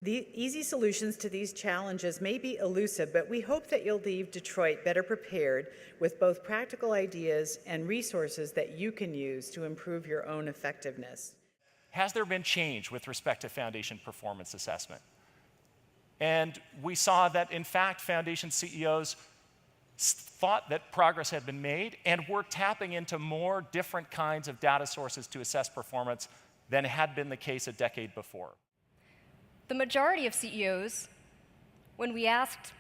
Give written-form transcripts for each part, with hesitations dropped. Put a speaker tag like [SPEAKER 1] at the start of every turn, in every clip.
[SPEAKER 1] The easy solutions to these challenges may be elusive, but we hope that you'll leave Detroit better prepared with both practical ideas and resources that you can use to improve your own effectiveness.
[SPEAKER 2] Has there been change with respect to foundation performance assessment? And we saw that, in fact, foundation CEOs thought that progress had been made and were tapping into more different kinds of data sources to assess performance than had been the case a decade before.
[SPEAKER 3] The majority of CEOs, when we asked,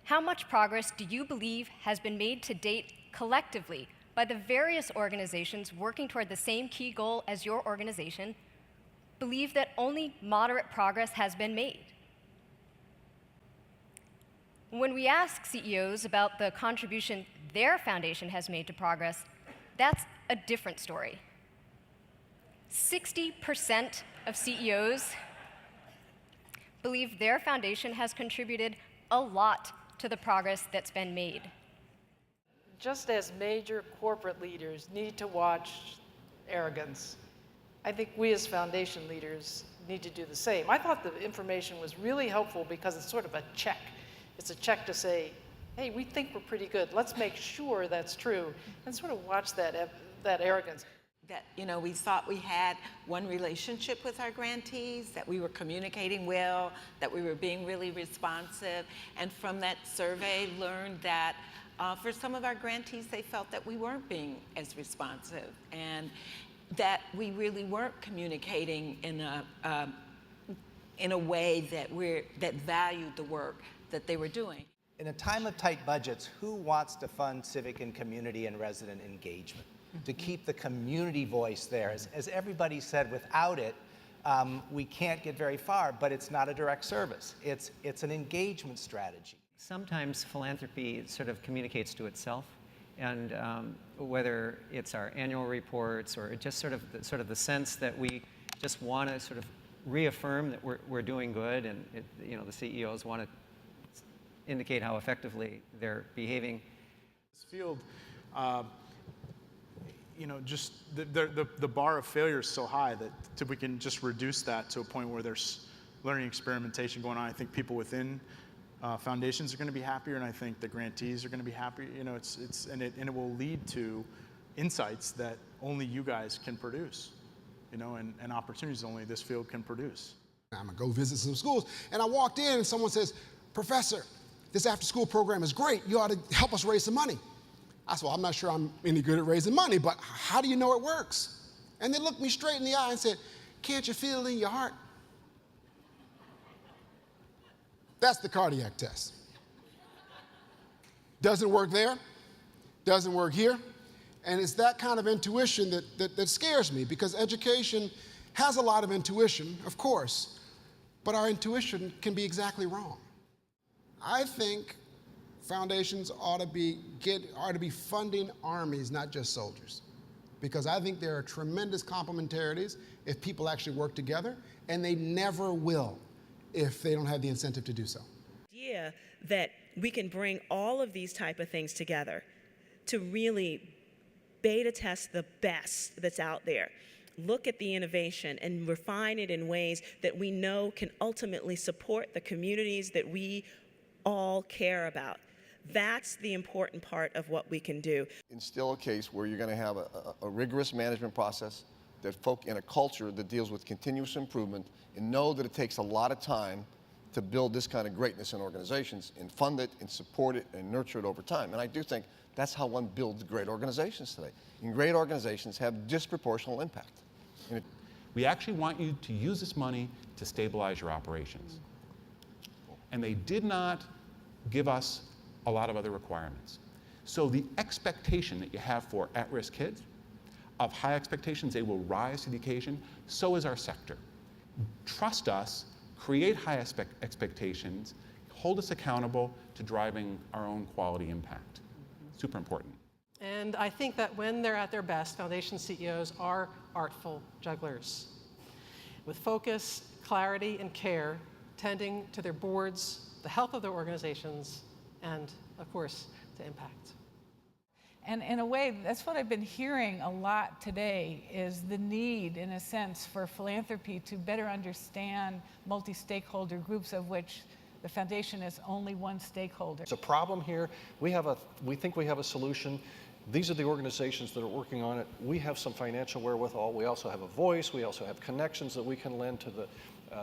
[SPEAKER 3] how much progress do you believe has been made to date collectively by the various organizations working toward the same key goal as your organization, believe that only moderate progress has been made. When we ask CEOs about the contribution their foundation has made to progress, that's a different story. 60% of CEOs believe their foundation has contributed a lot to the progress that's been made.
[SPEAKER 4] Just as major corporate leaders need to watch arrogance, I think we as foundation leaders need to do the same. I thought the information was really helpful because it's sort of a check. It's a check to say, hey, we think we're pretty good. Let's make sure that's true, and sort of watch that arrogance.
[SPEAKER 5] That, we thought we had one relationship with our grantees, that we were communicating well, that we were being really responsive, and from that survey learned that for some of our grantees, they felt that we weren't being as responsive, and that we really weren't communicating in a way that valued the work that they were doing.
[SPEAKER 6] In a time of tight budgets, who wants to fund civic and community and resident engagement? To keep the community voice there. As everybody said, without it, we can't get very far, but it's not a direct service. It's an engagement strategy.
[SPEAKER 7] Sometimes philanthropy sort of communicates to itself, and whether it's our annual reports or just sort of the sense that we just want to sort of reaffirm that we're doing good, and the CEOs want to indicate how effectively they're behaving.
[SPEAKER 8] This field, just the bar of failure is so high that we can just reduce that to a point where there's learning experimentation going on. I think people within foundations are going to be happier, and I think the grantees are going to be happier. And it will lead to insights that only you guys can produce, and opportunities only this field can produce.
[SPEAKER 9] I'm gonna go visit some schools, and I walked in and someone says, "Professor, this after-school program is great. You ought to help us raise some money." I said, "Well, I'm not sure I'm any good at raising money, but how do you know it works?" And they looked me straight in the eye and said, "Can't you feel it in your heart?" That's the cardiac test. Doesn't work there, doesn't work here. And it's that kind of intuition that scares me, because education has a lot of intuition, of course, but our intuition can be exactly wrong. I think foundations ought to be funding armies, not just soldiers, because I think there are tremendous complementarities if people actually work together, and they never will if they don't have the incentive to do so.
[SPEAKER 10] Idea that we can bring all of these type of things together to really beta test the best that's out there. Look at the innovation and refine it in ways that we know can ultimately support the communities that we all care about. That's the important part of what we can do.
[SPEAKER 11] Instill a case where you're going to have a rigorous management process and a culture that deals with continuous improvement, and know that it takes a lot of time to build this kind of greatness in organizations, and fund it and support it and nurture it over time. And I do think that's how one builds great organizations today. And great organizations have disproportional impact.
[SPEAKER 12] We actually want you to use this money to stabilize your operations. And they did not give us a lot of other requirements. So the expectation that you have for at-risk kids, of high expectations, they will rise to the occasion. So is our sector. Trust us, create high expectations, hold us accountable to driving our own quality impact. Super important.
[SPEAKER 13] And I think that when they're at their best, foundation CEOs are artful jugglers with focus, clarity, and care, tending to their boards, the health of their organizations, and, of course, to impact.
[SPEAKER 14] And in a way, that's what I've been hearing a lot today, is the need, in a sense, for philanthropy to better understand multi-stakeholder groups, of which the foundation is only one stakeholder.
[SPEAKER 15] It's a problem here. We think we have a solution. These are the organizations that are working on it. We have some financial wherewithal. We also have a voice. We also have connections that we can lend to the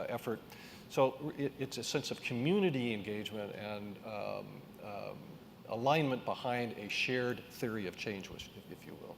[SPEAKER 15] effort. So it's a sense of community engagement and alignment behind a shared theory of change, if you will.